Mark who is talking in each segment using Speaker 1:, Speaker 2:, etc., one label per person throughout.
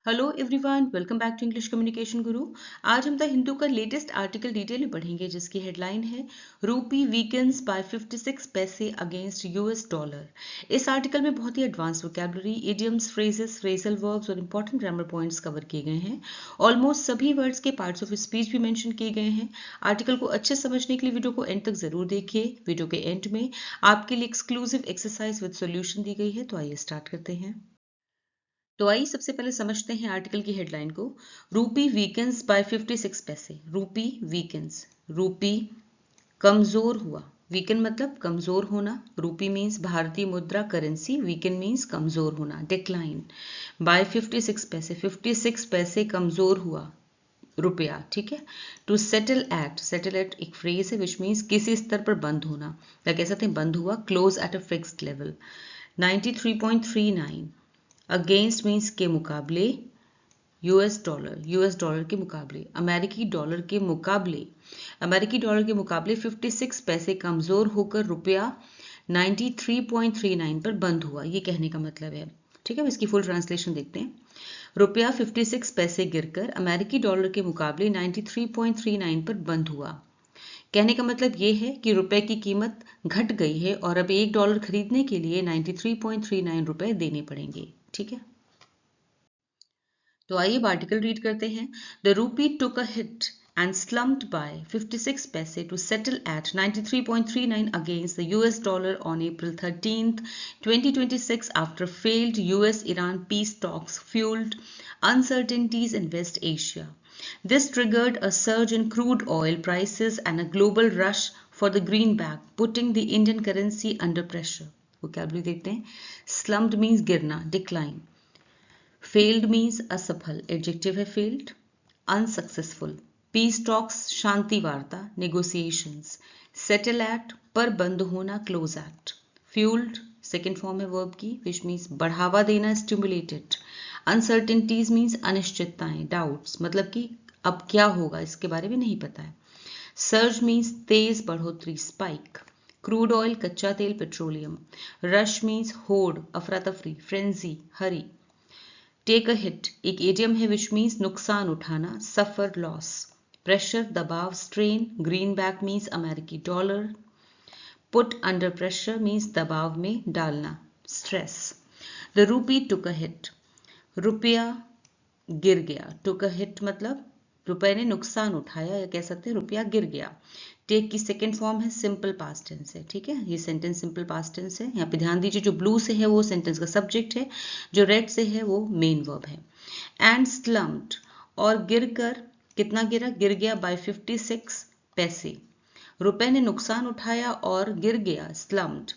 Speaker 1: Hello everyone, welcome back to English communication guru. आज हम the Hindu का लेटेस्ट आर्टिकल डिटेल में पढ़ेंगे जिसकी हेडलाइन है रूपी वीकन्स बाय 56 पैसे अगेंस्ट यूएस डॉलर। इस आर्टिकल में बहुत ही advance vocabulary, idioms, phrases, phrasal verbs और इंपॉर्टेंट ग्रामर पॉइंट्स कवर किए गए हैं। ऑलमोस्ट सभी वर्ड्स के पार्ट्स ऑफ स्पीच भी मेंशन किए गए हैं। आर्टिकल को अच्छे समझने के लिए वीडियो को एंड तक जरूर देखिए। वीडियो के एंड में आपके लिए एक्सक्लूसिव एक्सरसाइज विद सॉल्यूशन दी गई है, तो आइए स्टार्ट करते हैं। तो आइए सबसे पहले समझते हैं आर्टिकल की हेडलाइन को। रूपी वीकेंस बाय 56 पैसे। रूपी वीकेंस, रूपी कमजोर हुआ। वीकेन मतलब कमजोर होना। रूपी मीन्स भारतीय मुद्रा करेंसी, वीकेन मीन्स कमजोर होना, डिक्लाइन। बाय 56 पैसे, 56 पैसे कमजोर हुआ रुपया, ठीक है। टू सेटल एट एक फ्रेज है विच मीन्स किसी स्तर पर बंद होना, या कह सकते हैं बंद हुआ, close at a fixed level. 93.39 against means के मुकाबले, यूएस डॉलर के मुकाबले, अमेरिकी डॉलर के मुकाबले, अमेरिकी डॉलर के मुकाबले 56 पैसे कमजोर होकर रुपया 93.39 पर बंद हुआ, ये कहने का मतलब है, ठीक है। इसकी फुल ट्रांसलेशन देखते हैं। रुपया 56 पैसे गिरकर अमेरिकी डॉलर के मुकाबले 93.39 पर बंद हुआ। कहने का मतलब ये है कि रुपए की कीमत घट गई है और अब $1 खरीदने के लिए 93.39 रुपए देने पड़ेंगे, ठीक है। तो आइए आर्टिकल रीड करते हैं। The rupee took a hit and slumped by 56 paise to settle at 93.39 against the US dollar on April 13th, 2026 after failed US-Iran peace talks fueled uncertainties in West Asia. This triggered a surge in crude oil prices and a global rush for the greenback, putting the Indian currency under pressure. Vocabulary देखते हैं। Slumped means गिरना, decline. Failed means असफल, adjective है failed. Unsuccessful, peace talks शांति वार्ता, negotiations. Settle at पर बंद होना, close eight. Fuelled second form है वर्ब की विच मीन्स बढ़ावा देना, स्टिमुलेटेड। अनसर्टेनिटीज मीन्स अनिश्चितताएं, डाउट्स, मतलब कि अब क्या होगा इसके बारे में नहीं पता है। सर्ज मीन्स तेज बढ़ोतरी, स्पाइक। क्रूड ऑयल कच्चा तेल, पेट्रोलियम। रश मीन्स होड़, अफरा तफरी, frenzy, hurry. Take a hit एक एडियम है विच मीन्स नुकसान उठाना, सफर, लॉस। प्रेशर दबाव, स्ट्रेन। ग्रीन बैक मीन्स अमेरिकी dollar. Put under pressure means दबाव में डालना, stress. The rupee took a hit, रुपया गिर गया। टुक अ हिट मतलब रुपए ने नुकसान उठाया, या कह सकते हैं रुपया गिर गया। टेक की सेकेंड फॉर्म है सिंपल पास्ट टेंस है, ठीक है। ये सेंटेंस सिंपल पास्ट टेंस है। यहाँ पे ध्यान दीजिए, जो ब्लू से है वो सेंटेंस का सब्जेक्ट है, जो रेड से है वो मेन वर्ब है। एंड स्लम्प्ड और गिरकर, कितना गिरा, गिर गया बाय 56 पैसे। रुपए ने नुकसान उठाया और गिर गया, स्लम्प्ड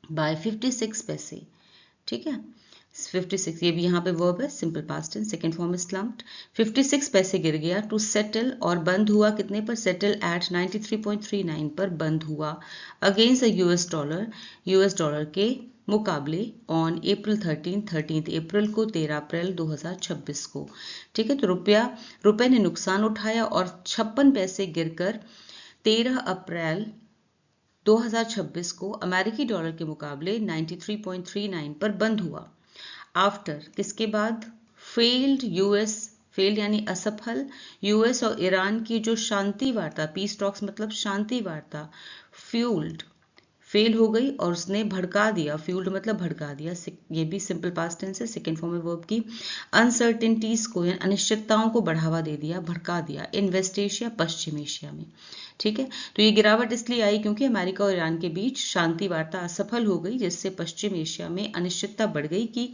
Speaker 1: बाय 56 पैसे, ठीक है। 56 ये भी यहाँ पे वर्ब है, simple past tense, second form is slumped. 56 पैसे गिर गया। टू सेटल और बंद हुआ, कितने पर, सेटल एट 93.39 पर बंद हुआ। अगेंस्ट द यूएस डॉलर के मुकाबले ऑन अप्रैल 13 अप्रैल को, 13 अप्रैल 2026 को, ठीक है। तो रुपए ने नुकसान उठाया और 56 पैसे गिरकर 13 अप्रैल 2026 को अमेरिकी डॉलर के मुकाबले 93.39 पर बंद हुआ। आफ्टर किसके बाद, फेल्ड यूएस, फेल्ड यानी असफल, यूएस और ईरान की जो शांति वार्ता, पीस टॉक्स मतलब शांति वार्ता, फ्यूल्ड फेल हो गई और उसने भड़का दिया, फ्यूल्ड मतलब भड़का दिया, ये भी सिंपल पास्ट टेंस है, सेकेंड फॉर्म है वर्ब की। अनसर्टेनिटीज को, अनिश्चितताओं को बढ़ावा दे दिया, भड़का दिया, इन वेस्ट एशिया, पश्चिम एशिया में, ठीक है। तो ये गिरावट इसलिए आई क्योंकि अमेरिका और ईरान के बीच शांति वार्ता असफल हो गई, जिससे पश्चिम एशिया में अनिश्चितता बढ़ गई कि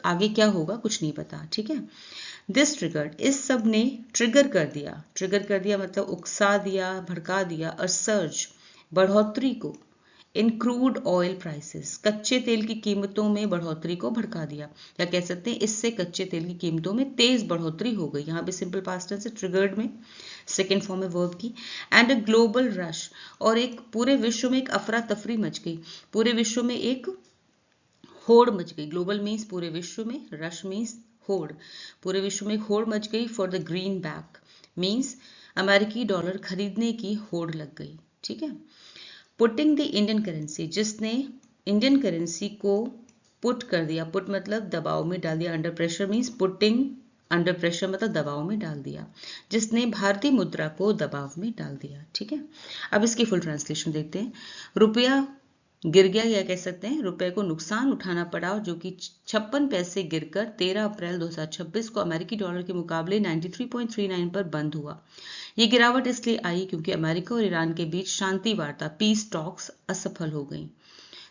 Speaker 1: आगे क्या होगा कुछ नहीं पता, ठीक है। दिस ट्रिगर्ड, इस सब ने ट्रिगर कर दिया मतलब उकसा दिया, भड़का दिया। और सर्ज बढ़ोतरी को, इन क्रूड ऑयल प्राइसेस कच्चे तेल की कीमतों में बढ़ोतरी को भड़का दिया, या कह सकते हैं इससे कच्चे तेल की कीमतों में तेज बढ़ोतरी हो गई। यहाँ पे सिंपल पास्ट टेंस है, ट्रिगर्ड में सेकेंड फॉर्म है वर्ब की। एंड अ ग्लोबल रश, और एक पूरे विश्व में एक अफरा तफरी मच गई, पूरे विश्व में एक होड़ मच गई। ग्लोबल मीन्स पूरे विश्व में, रश मीन्स होड़, पूरे विश्व में होड़ मच गई। For the green back means अमेरिकी डॉलर खरीदने की होड़ लग गई, ठीक है। पुटिंग द इंडियन करेंसी, जिसने इंडियन करेंसी को पुट कर दिया, पुट मतलब दबाव में डाल दिया, under pressure means putting under pressure मतलब दबाव में डाल दिया, जिसने भारतीय मुद्रा को दबाव में डाल दिया। ठीक है, अब इसकी फुल ट्रांसलेशन देखते हैं। रुपया गिर गया, या कह सकते हैं रुपए को नुकसान उठाना पड़ा, जो कि 56 पैसे गिरकर 13 अप्रैल 2026 को अमेरिकी डॉलर के मुकाबले 93.39 पर बंद हुआ। ये गिरावट इसलिए आई क्योंकि अमेरिका और ईरान के बीच शांति वार्ता पीस टॉक्स असफल हो गई।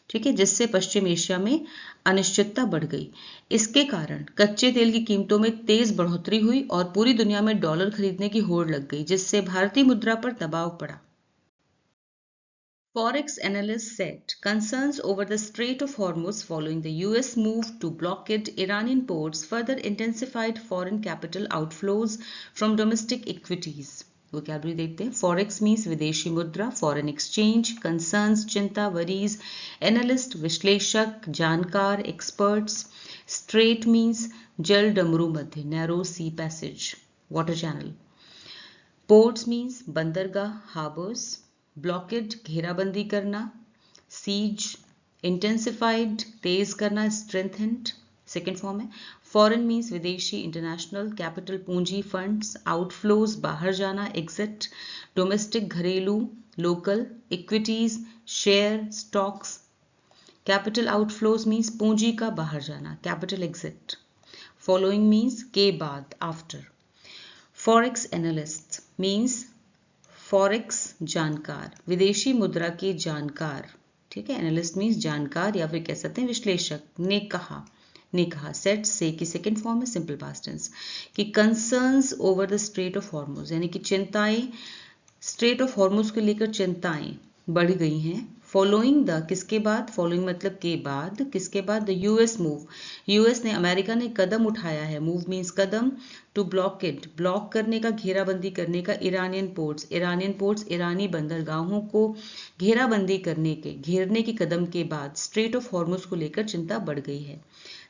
Speaker 1: ठीक है, जिससे पश्चिम एशिया में अनिश्चितता बढ़ गई। इसके कारण कच्चे तेल की कीमतों में तेज बढ़ोतरी हुई और पूरी दुनिया में डॉलर खरीदने की होड़ लग गई, जिससे भारतीय मुद्रा पर दबाव पड़ा। Forex analysts said concerns over the Strait of Hormuz following the US move to blockade Iranian ports further intensified foreign capital outflows from domestic equities. Vocabulary देखते हैं। Forex means विदेशी मुद्रा, foreign exchange, concerns चिंता, worries, analyst विश्लेषक, जानकार, experts. Strait means जल डमरू मध्य, narrow sea passage, water channel. Ports means बंदरगाह, harbors. ब्लॉकेड घेराबंदी करना, सीज इंटेंसिफाइड तेज करना, स्ट्रेंथेंड सेकेंड फॉर्म है। फॉरेन मीन्स विदेशी, इंटरनेशनल, कैपिटल पूंजी, फंड्स, आउटफ्लोज बाहर जाना, एग्जिट, डोमेस्टिक घरेलू, local, equities share stocks. Capital outflows means पूंजी का बाहर जाना, कैपिटल एग्जिट। फॉलोइंग मीन्स के बाद, after. Forex analyst means forex जानकार, विदेशी मुद्रा के जानकार। ठीक है, एनालिस्ट मीन्स जानकार या फिर कह सकते हैं विश्लेषक। ने कहा सेट से की सेकेंड फॉर्म है सिंपल पास्ट टेंस, कि concerns over the Strait of Hormuz, यानी कि चिंताएं, स्ट्रेट ऑफ हॉर्मुज को लेकर चिंताएं बढ़ गई हैं। फॉलोइंग द किसके बाद, फॉलोइंग मतलब के बाद, किसके बाद, द यूएस मूव, यूएस ने, अमेरिका ने कदम उठाया है, मूव मीन्स कदम, टू ब्लॉकेड ब्लॉक करने का, घेराबंदी करने का, इरानियन पोर्ट्स ईरानी बंदरगाहों को घेराबंदी करने के, घेरने के कदम के बाद स्ट्रेट ऑफ हॉर्मुज को लेकर चिंता बढ़ गई है।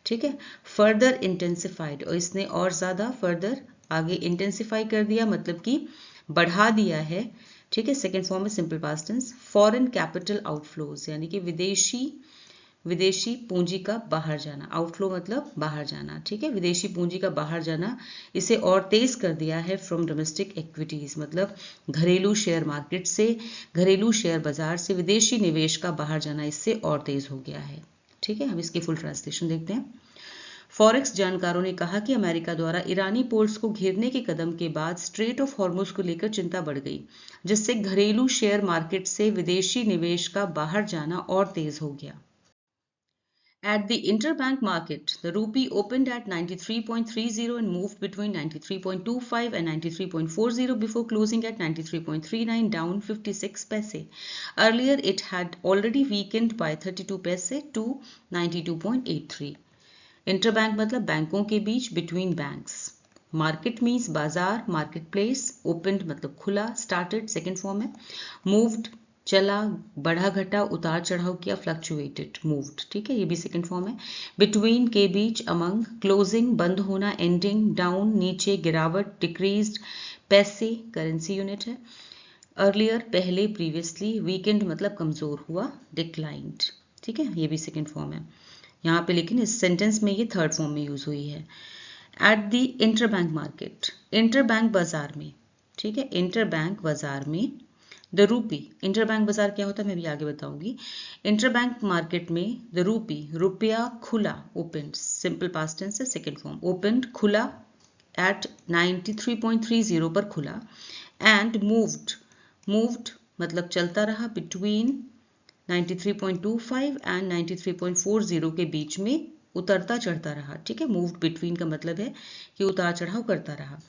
Speaker 1: ठीक है, फर्दर इंटेंसिफाइड, और इसने और ज्यादा फर्दर आगे इंटेंसिफाई कर दिया, मतलब कि बढ़ा दिया है। ठीक है, सेकेंड फॉर्म में simple past tense. Foreign capital outflows, यानी कि विदेशी पूंजी का बाहर जाना, आउटफ्लो मतलब बाहर जाना। ठीक है, विदेशी पूंजी का बाहर जाना इसे और तेज कर दिया है। फ्रॉम डोमेस्टिक इक्विटीज मतलब घरेलू शेयर मार्केट से, घरेलू शेयर बाजार से विदेशी निवेश का बाहर जाना इससे और तेज हो गया है। ठीक है, हम इसकी फुल ट्रांसलेशन देखते हैं। फॉरेक्स जानकारों ने कहा कि अमेरिका द्वारा ईरानी पोर्ट्स को घेरने के कदम के बाद स्ट्रेट ऑफ हॉर्मुज को लेकर चिंता बढ़ गई, जिससे घरेलू शेयर मार्केट से विदेशी निवेश का बाहर जाना और तेज हो गया। At the interbank market, the rupee opened at 93.30 and moved between 93.25 and 93.40 before closing at 93.39, down 56 paise. Earlier, it had already weakened by 32 paise to 92.83. Interbank मतलब बैंकों के बीच, बिटवीन बैंक्स। मार्केट मीन्स बाजार, मार्केट प्लेस। ओपनड मतलब खुला, started second form है। Moved चला, बढ़ा घटा, उतार चढ़ाव किया, फ्लक्चुएटेड, मूव्ड। ठीक है, ये भी सेकेंड फॉर्म है। बिटवीन के बीच, अमंग। क्लोजिंग बंद होना, एंडिंग। डाउन नीचे, गिरावट, डिक्रीज्ड। पैसे करेंसी यूनिट है। अर्लियर पहले, प्रीवियसली। वीकेंड मतलब कमजोर हुआ, डिक्लाइंड। ठीक है, ये भी सेकेंड फॉर्म है यहाँ पे, लेकिन इस सेंटेंस में ये थर्ड फॉर्म में यूज हुई है। At the interbank market, interbank बाजार में। ठीक है, इंटरबैंक बाजार में द रूपी, इंटरबैंक बाजार क्या होता है मैं भी आगे बताऊंगी। इंटरबैंक मार्केट में द रूपी, रुपया खुला, ओपन, सिंपल पास्ट टेंस है सेकेंड फॉर्म। ओपन खुला, एट 93.30 पर खुला। एंड मूव्ड मतलब चलता रहा, बिटवीन 93.25 एंड 93.40 के बीच में उतरता चढ़ता रहा। ठीक है, मूव्ड बिटवीन का मतलब है कि उतार चढ़ाव करता रहा।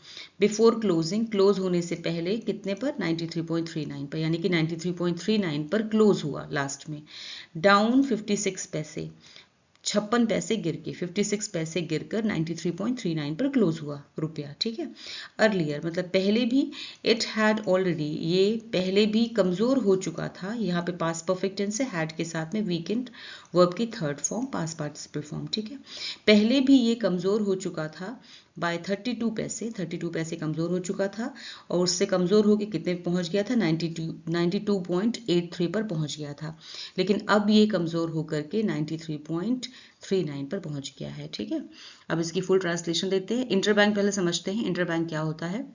Speaker 1: बिफोर क्लोजिंग, क्लोज होने से पहले कितने पर, 93.39 पर, यानी कि 93.39 पर क्लोज हुआ लास्ट में। डाउन 56 पैसे, 56 पैसे गिर के, 56 पैसे गिरकर 93.39 पर क्लोज हुआ रुपया। ठीक है, अर्लियर मतलब पहले भी, इट हैड ऑलरेडी, ये पहले भी कमजोर हो चुका था। यहाँ पे पास्ट परफेक्ट टेंस है, हैड के साथ में वीकेंड वर्ब की third form, past participle form. ठीक है, पहले भी ये कमजोर हो चुका था बाय 32 पैसे। 32 पैसे कमज़ोर हो चुका था और उससे कमज़ोर होकर कितने पहुंच गया था, 92.83 पर पहुंच गया था। लेकिन अब ये कमज़ोर होकर के 93.39 पर पहुंच गया है। ठीक है, अब इसकी फुल ट्रांसलेशन देते हैं। इंटरबैंक पहले समझते हैं इंटरबैंक क्या होता है।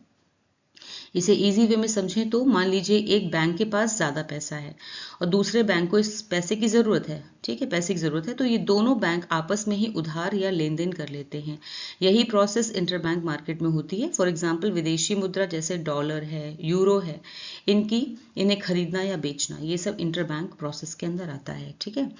Speaker 1: इसे इजी वे में समझें तो मान लीजिए एक बैंक के पास ज़्यादा पैसा है और दूसरे बैंक को इस पैसे की ज़रूरत है। ठीक है, पैसे की ज़रूरत है तो ये दोनों बैंक आपस में ही उधार या लेन देन कर लेते हैं। यही प्रोसेस इंटरबैंक मार्केट में होती है। फॉर एग्जांपल विदेशी मुद्रा जैसे डॉलर है, यूरो है, इन्हें खरीदना या बेचना, ये सब इंटरबैंक प्रोसेस के अंदर आता है। ठीक है,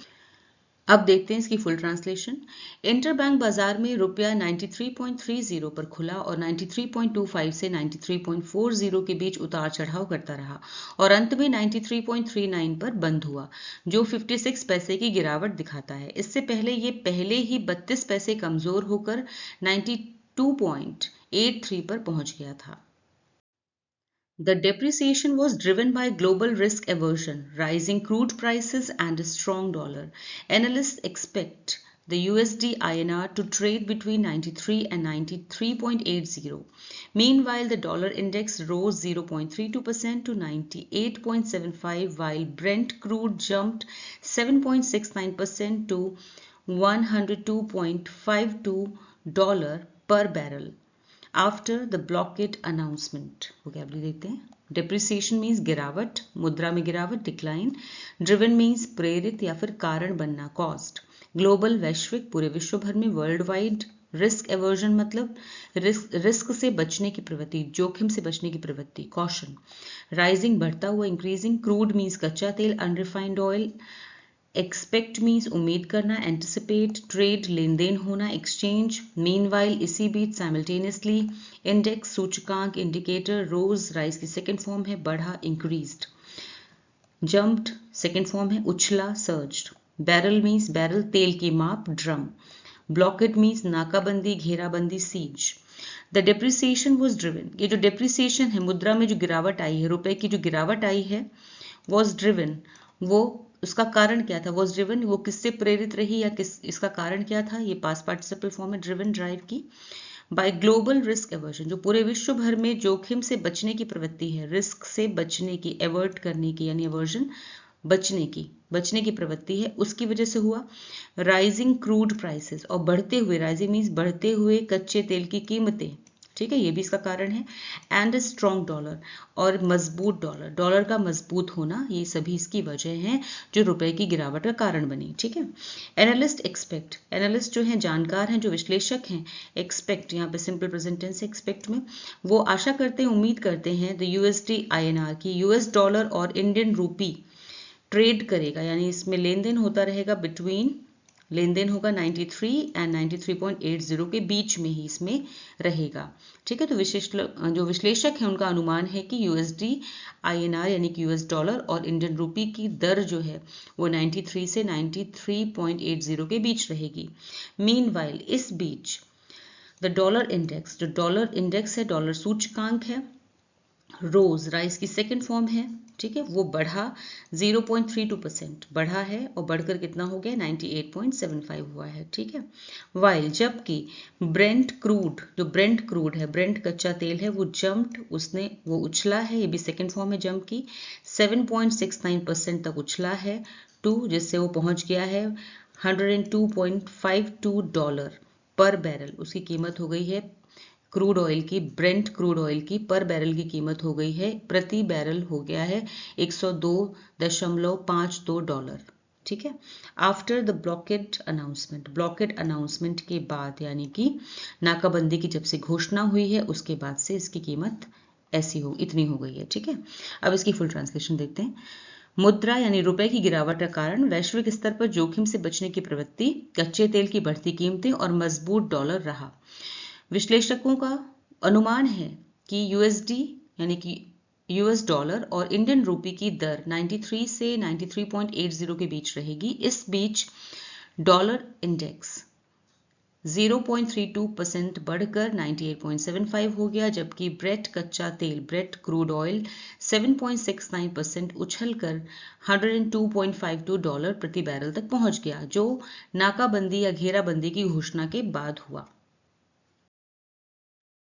Speaker 1: अब देखते हैं इसकी फुल ट्रांसलेशन। इंटरबैंक बाजार में रुपया 93.30 पर खुला और 93.25 से 93.40 के बीच उतार चढ़ाव करता रहा और अंत में 93.39 पर बंद हुआ, जो 56 पैसे की गिरावट दिखाता है। इससे पहले ये पहले ही 32 पैसे कमजोर होकर 92.83 पर पहुंच गया था। The depreciation was driven by global risk aversion, rising crude prices, and a strong dollar. Analysts expect the USD INR to trade between 93 and 93.80. Meanwhile, the dollar index rose 0.32% to 98.75, while Brent crude jumped 7.69% to $102.52 per barrel. After the blockade announcement. Vocabulary देखते हैं। Depreciation means गिरावट, मुद्रा में गिरावट, decline. Driven means प्रेरित या फिर कारण बनना, कॉस्ट। ग्लोबल वैश्विक, पूरे विश्व भर में, वर्ल्ड वाइड। रिस्क एवर्जन मतलब रिस्क से बचने की प्रवृत्ति, जोखिम से बचने की प्रवृत्ति, कॉशन। राइजिंग बढ़ता हुआ, इंक्रीजिंग। क्रूड मीन्स कच्चा तेल, अनरिफाइंड ऑयल। एक्सपेक्ट मीन्स उम्मीद करना, एंटिसिपेट। ट्रेड लेन देन होना, एक्सचेंज। मीनवाइल इसी बीच, साइमल्टेनियसली। इंडेक्स सूचकांक, इंडिकेटर। रोज राइज की सेकेंड फॉर्म है, बढ़ा, इंक्रीज्ड। जम्प्ड सेकेंड फॉर्म है, उछला, सर्ज्ड। बैरल मीन्स बैरल, तेल की माप, ड्रम। ब्लॉकेड मीन्स नाकाबंदी, घेराबंदी, siege. The depreciation was driven, ये जो डिप्रिसिएशन है, मुद्रा में जो गिरावट आई है, रुपए की जो गिरावट आई है, वॉज ड्रिवन, वो उसका कारण क्या था, वॉज ड्रिवन, वो किससे प्रेरित रही या इसका कारण क्या था, ये पास्ट पार्टिसिपल फॉर्म है, ड्रिवन, ड्राइव की। बाय ग्लोबल रिस्क एवर्जन, जो पूरे विश्व भर में जोखिम से बचने की प्रवृत्ति है, रिस्क से बचने की, एवर्ट करने की, यानी एवर्जन बचने की प्रवृत्ति है, उसकी वजह से हुआ। राइजिंग क्रूड प्राइसेस, और बढ़ते हुए, राइजिंग मीन्स बढ़ते हुए कच्चे तेल की कीमतें। ठीक है, ये भी इसका कारण है। एंड स्ट्रॉन्ग डॉलर, और मजबूत डॉलर, डॉलर का मजबूत होना, ये सभी इसकी वजह हैं जो रुपए की गिरावट का कारण बनी। ठीक है, एनालिस्ट एक्सपेक्ट, एनालिस्ट जो हैं जानकार हैं, जो विश्लेषक हैं। एक्सपेक्ट यहाँ पे सिंपल प्रेजेंट टेंस है एक्सपेक्ट में, वो आशा करते हैं, उम्मीद करते हैं द USD INR की, यूएस डॉलर और इंडियन रूपी ट्रेड करेगा, यानी इसमें लेन देन होता रहेगा, लेन देन होगा 93 एंड 93.80 के बीच में ही इसमें रहेगा। ठीक है, तो जो विश्लेषक हैं उनका अनुमान है कि USD INR यानी कि यूएस डॉलर और इंडियन रूपी की दर जो है वो 93 से 93.80 के बीच रहेगी। मीनवाइल, इस बीच, द डॉलर इंडेक्स, जो डॉलर इंडेक्स है, डॉलर सूचकांक है, रोज राइज की सेकेंड फॉर्म है। ठीक है, वो बढ़ा 0.32% बढ़ा है और बढ़कर कितना हो गया, 98.75 हुआ है। ठीक है, वाइल, जबकि ब्रेंट क्रूड, जो ब्रेंट क्रूड है, ब्रेंट कच्चा तेल है, वो वो उछला है, ये भी सेकेंड फॉर्म है जंप की, 7.69% तक उछला है, जिससे वो पहुंच गया है $102.52 पर बैरल। उसकी कीमत हो गई है क्रूड ऑयल की, ब्रेंट क्रूड ऑयल की पर बैरल की कीमत हो गई है, प्रति बैरल हो गया है $102.52। ठीक है, आफ्टर द ब्लॉकेड अनाउंसमेंट के बाद, यानी कि नाकाबंदी की जब से घोषणा हुई है उसके बाद से इसकी कीमत इतनी हो गई है। ठीक है, अब इसकी फुल ट्रांसलेशन देखते हैं। मुद्रा यानी रुपए की गिरावट का कारण वैश्विक स्तर पर जोखिम से बचने की प्रवृत्ति, कच्चे तेल की बढ़ती कीमतें और मजबूत डॉलर रहा। विश्लेषकों का अनुमान है कि USD यानी कि यूएस डॉलर और इंडियन रूपी की दर 93 से 93.80 के बीच रहेगी। इस बीच डॉलर इंडेक्स 0.32% बढ़कर 98.75 हो गया, जबकि ब्रेट कच्चा तेल, ब्रेट क्रूड ऑयल 7.69% उछलकर $102.52 प्रति बैरल तक पहुंच गया, जो नाकाबंदी या घेराबंदी की घोषणा के बाद हुआ।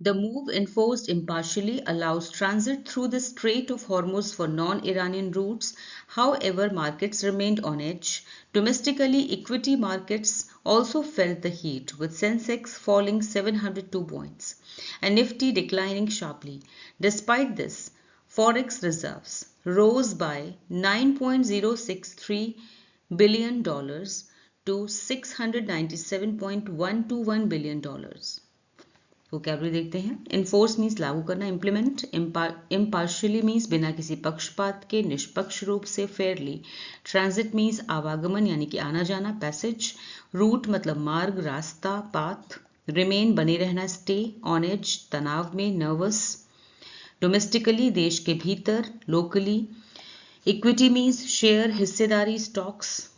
Speaker 1: The move, enforced impartially, allows transit through the Strait of Hormuz for non-Iranian routes. However, markets remained on edge. Domestically, equity markets also felt the heat, with Sensex falling 702 points and Nifty declining sharply. Despite this, forex reserves rose by $9.063 billion to $697.121 billion. Vocabulary देखते हैं. Enforce means लागू करना, implement. Impartially means बिना किसी पक्षपात के, निष्पक्ष रूप से, फेयरली. ट्रांजिट मीन्स आवागमन यानी कि आना जाना, पैसेज. रूट मतलब मार्ग, रास्ता, पाथ. रिमेन बने रहना, स्टे. ऑन एज तनाव में, नर्वस. डोमेस्टिकली देश के भीतर, लोकली. इक्विटी मीन्स शेयर, हिस्सेदारी, स्टॉक्स.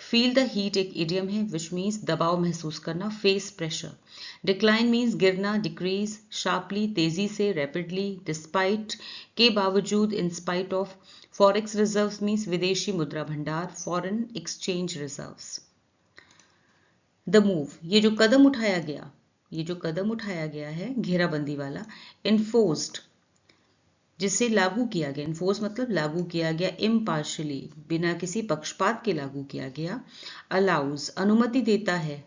Speaker 1: फील द हीट एक इडियम है विच मीन्स दबाव महसूस करना, फेस प्रेशर. डिक्लाइन मीन्स गिरना, डिक्रीज. शार्पली तेजी से, रैपिडली. डिस्पाइट के बावजूद, in spite of. Forex reserves means विदेशी मुद्रा भंडार, foreign exchange reserves. The move, ये जो कदम उठाया गया है घेराबंदी वाला, इन्फोर्स्ड जिसे लागू किया गया, इन्फोर्स मतलब लागू किया गया, इम्पार्शियली बिना किसी पक्षपात के लागू किया गया. अलाउज अनुमति देता है,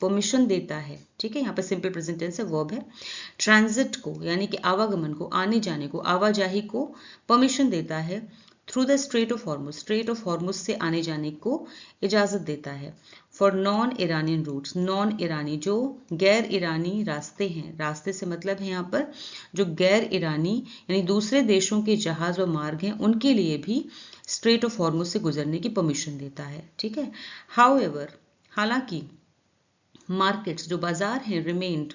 Speaker 1: परमिशन देता है. ठीक है, यहाँ पे सिंपल प्रेजेंट टेंस है, वर्ब है. ट्रांजिट को यानी कि आवागमन को, आने जाने को, आवाजाही को परमिशन देता है. Through the Strait of Hormuz, Strait of Hormuz से आने जाने को इजाजत देता है. For non Iranian routes, non ईरानी जो गैर ईरानी रास्ते हैं, रास्ते से मतलब है यहाँ पर जो गैर ईरानी यानी दूसरे देशों के जहाज व मार्ग हैं, उनके लिए भी स्ट्रेट ऑफ हॉर्मुज से गुजरने की परमिशन देता है. ठीक है. हाउएवर, हालांकि, मार्केट्स जो बाजार हैं, रिमेन्ड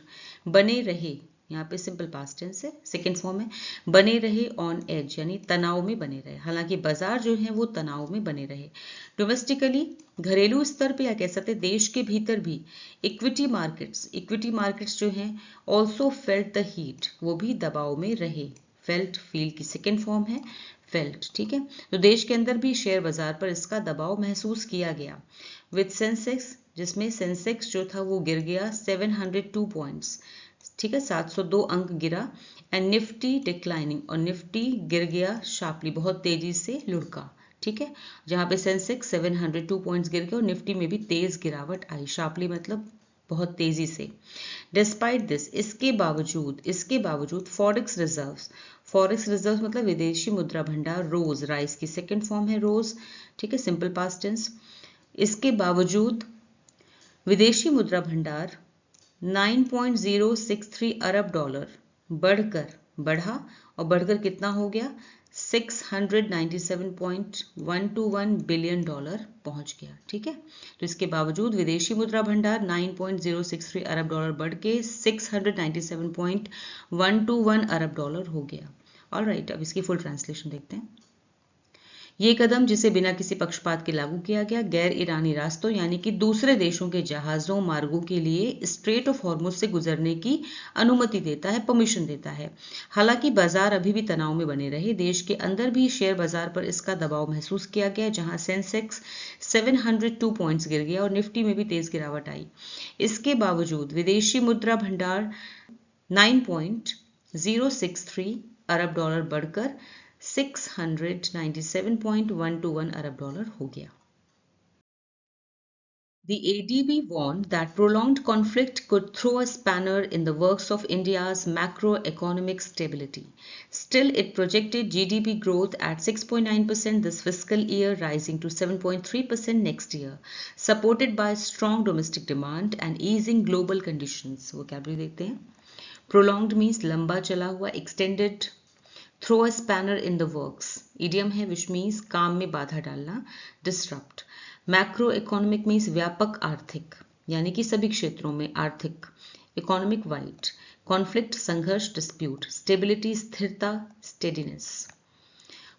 Speaker 1: बने रहे, यहाँ पे सिंपल पास्ट टेंस है, सेकेंड फॉर्म है, बने रहे, ऑन एज यानी तनाव में बने रहे. हालांकि बाजार जो है वो तनाव में बने रहे. डोमेस्टिकली घरेलू स्तर पे या कह सकते देश के भीतर भी इक्विटी मार्केट्स जो हैं ऑल्सो फेल्ट द हीट, वो भी दबाव में रहे. फेल्ट, फील की सेकेंड फॉर्म है, फेल्ट. ठीक है, तो देश के अंदर भी शेयर बाजार पर इसका दबाव महसूस किया गया. विद सेंसेक्स, जिसमें सेंसेक्स जो था वो गिर गया 702 पॉइंट्स. ठीक है, 702 अंक गिरा. एंड निफ्टी डिक्लाइनिंग, और निफ्टी गिर गया शार्पली, बहुत तेजी से लुढ़का. ठीक है, जहां पे सेंसेक्स 702 पॉइंट्स गिर गए और निफ्टी में भी तेज गिरावट आई. शार्पली मतलब बहुत तेजी से. डिस्पाइट दिस, इसके बावजूद फॉरेक्स रिजर्व्स मतलब विदेशी मुद्रा भंडार, रोज, राइस की सेकेंड फॉर्म है रोज. ठीक है, सिंपल पास्ट टेंस. इसके बावजूद विदेशी मुद्रा भंडार 9.063 अरब डॉलर बढ़कर कितना हो गया, 697.121 बिलियन डॉलर पहुंच गया. ठीक है, तो इसके बावजूद विदेशी मुद्रा भंडार 9.063 अरब डॉलर बढ़ के 697.121 अरब डॉलर हो गया. ऑलराइट, अब इसकी फुल ट्रांसलेशन देखते हैं. ये कदम जिसे बिना किसी पक्षपात के लागू किया गया, गैर ईरानी रास्तों यानी कि दूसरे देशों के जहाजों, मार्गों के लिए स्ट्रेट ऑफ हॉर्मुज से गुजरने की अनुमति देता है, परमिशन देता है. हालांकि बाजार अभी भी तनाव में बने रहे. देश के अंदर भी शेयर बाजार पर इसका दबाव महसूस किया गया, जहां सेंसेक्स 702 पॉइंट्स गिर गया और निफ्टी में भी तेज गिरावट आई. इसके बावजूद विदेशी मुद्रा भंडार 9.063 अरब डॉलर बढ़कर 697.121 अरब डॉलर हो गया. The ADB warned that prolonged conflict could throw a spanner in the works of India's macroeconomic stability. Still, it projected GDP growth at 6.9% this fiscal year, rising to 7.3% next year, supported by strong domestic demand and easing global conditions. Vocabulary देखते हैं. Prolonged means लंबा चला हुआ, extended. Throw a spanner in the works idiom है which means काम में बाधा डालना, डिस्टरप्ट. मैक्रो इकोनॉमिक मीन्स व्यापक आर्थिक यानी कि सभी क्षेत्रों में आर्थिक. Economic wide. कॉन्फ्लिक्ट संघर्ष, डिस्प्यूट. स्टेबिलिटी स्थिरता, स्टेडीनेस.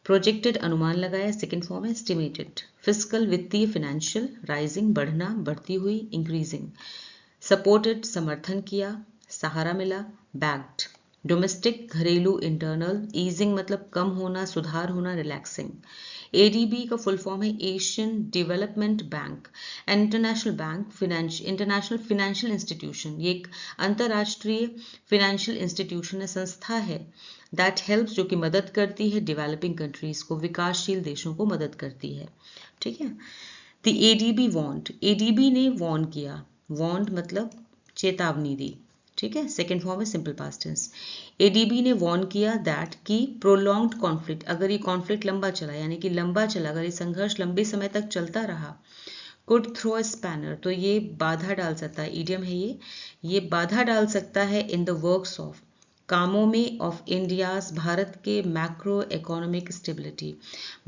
Speaker 1: प्रोजेक्टेड अनुमान लगाया, सेकेंड फॉर्म है एस्टिमेटेड. फिस्कल वित्तीय, फाइनेंशियल. राइजिंग बढ़ना, बढ़ती हुई, इंक्रीजिंग. सपोर्टेड समर्थन किया, सहारा मिला, बैक्ड. डोमेस्टिक घरेलू, इंटरनल. ईजिंग मतलब कम होना, सुधार होना, रिलैक्सिंग. ADB का फुल फॉर्म है Asian development bank, international bank, international financial institution. ये एक अंतर्राष्ट्रीय फाइनेंशियल इंस्टीट्यूशन है, संस्था है दैट हेल्प्स, जो कि मदद करती है डेवलपिंग कंट्रीज को, विकासशील देशों को मदद करती है। ठीक है। द ADB वॉन्ट, ADB ने वॉर्न किया, वॉन्ट मतलब चेतावनी दी। ठीक है, सेकेंड फॉर्म है सिंपल पास्ट टेंस। ADB ने वॉर्न किया दैट कि प्रोलॉन्ग्ड कॉन्फ्लिक्ट, अगर ये कॉन्फ्लिक्ट लंबा चला, यानी कि लंबा चला, अगर ये संघर्ष लंबे समय तक चलता रहा, कुड थ्रो अ स्पैनर, तो ये बाधा डाल सकता है, इडियम है ये बाधा डाल सकता है इन द वर्क्स ऑफ, कामों में, ऑफ इंडियाज, भारत के, मैक्रो इकोनॉमिक स्टेबिलिटी,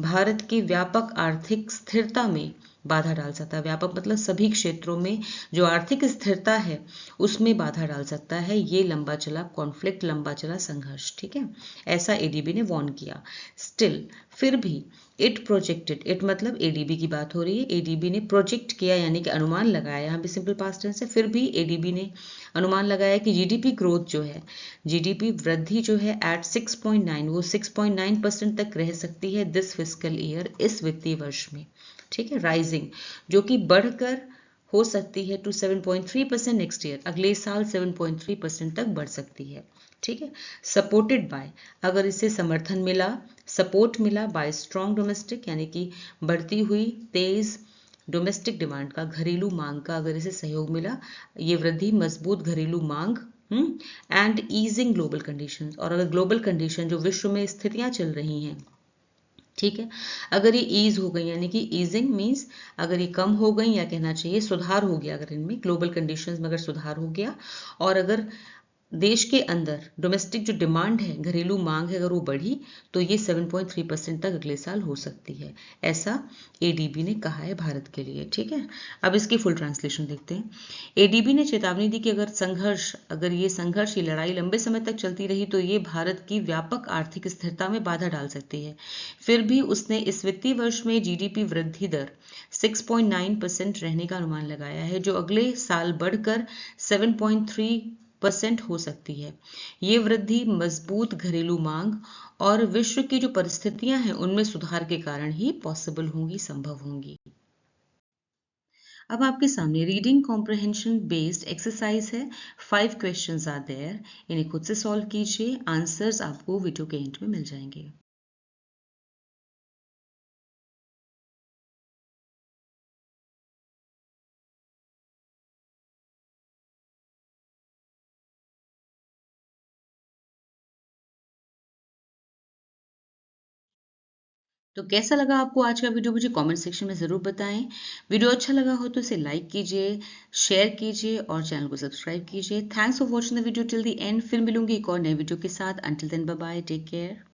Speaker 1: भारत की व्यापक आर्थिक स्थिरता में बाधा डाल सकता है। व्यापक मतलब सभी क्षेत्रों में जो आर्थिक स्थिरता है उसमें बाधा डाल सकता है ये लंबा चला कॉन्फ्लिक्ट, लंबा चला संघर्ष। ठीक है, ऐसा ADB ने वॉर्न किया। स्टिल, फिर भी, इट प्रोजेक्टेड, इट मतलब ADB की बात हो रही है, ADB ने प्रोजेक्ट किया यानी कि अनुमान लगाया, यहाँ पे सिंपल पास्ट टेंस है। फिर भी ADB ने अनुमान लगाया कि GDP ग्रोथ जो है, GDP वृद्धि जो है एट 6.9, वो 6.9% तक रह सकती है दिस फिस्कल ईयर, इस वित्तीय वर्ष में। ठीक है, राइजिंग, जो कि बढ़कर हो सकती है टू 7.3% नेक्स्ट ईयर, अगले साल 7.3% तक बढ़ सकती है। ठीक है, सपोर्टेड बाय, अगर इसे समर्थन मिला, सपोर्ट मिला, बाय स्ट्रॉन्ग डोमेस्टिक, यानी कि बढ़ती हुई तेज डोमेस्टिक डिमांड का, घरेलू मांग का अगर इसे सहयोग मिला, ये वृद्धि मजबूत घरेलू मांग, एंड ईजिंग ग्लोबल कंडीशंस, और अगर ग्लोबल कंडीशन जो विश्व में स्थितियां चल रही हैं, ठीक है, अगर ये ईज हो गई, यानी कि ईजिंग मीन्स अगर ये कम हो गई, या कहना चाहिए सुधार हो गया, अगर इनमें ग्लोबल कंडीशंस में अगर सुधार हो गया, और अगर देश के अंदर डोमेस्टिक जो डिमांड है, घरेलू मांग है, अगर वो बढ़ी, तो ये 7.3% तक अगले साल हो सकती है, ऐसा ADB ने कहा है भारत के लिए। ठीक है, अब इसकी फुल ट्रांसलेशन देखते हैं। ADB ने चेतावनी दी कि अगर ये संघर्ष, ये लड़ाई लंबे समय तक चलती रही तो ये भारत की व्यापक आर्थिक स्थिरता में बाधा डाल सकती है। फिर भी उसने इस वित्तीय वर्ष में GDP वृद्धि दर 6.9% रहने का अनुमान लगाया है, जो अगले साल बढ़कर 7.3% हो सकती है। ये वृद्धि मजबूत घरेलू मांग और विश्व की जो परिस्थितियां हैं उनमें सुधार के कारण ही पॉसिबल होंगी, संभव होंगी। अब आपके सामने रीडिंग कॉम्प्रहेंशन बेस्ड एक्सरसाइज है, 5 क्वेश्चंस आर देयर, इन्हें खुद से सॉल्व कीजिए, आंसर्स आपको वीडियो के एंड में मिल जाएंगे। तो कैसा लगा आपको आज का वीडियो, मुझे कमेंट सेक्शन में ज़रूर बताएं। वीडियो अच्छा लगा हो तो इसे लाइक कीजिए, शेयर कीजिए और चैनल को सब्सक्राइब कीजिए। Thanks for watching the video till the end. फिर मिलूंगी एक और नए वीडियो के साथ। Until then, bye bye, take care.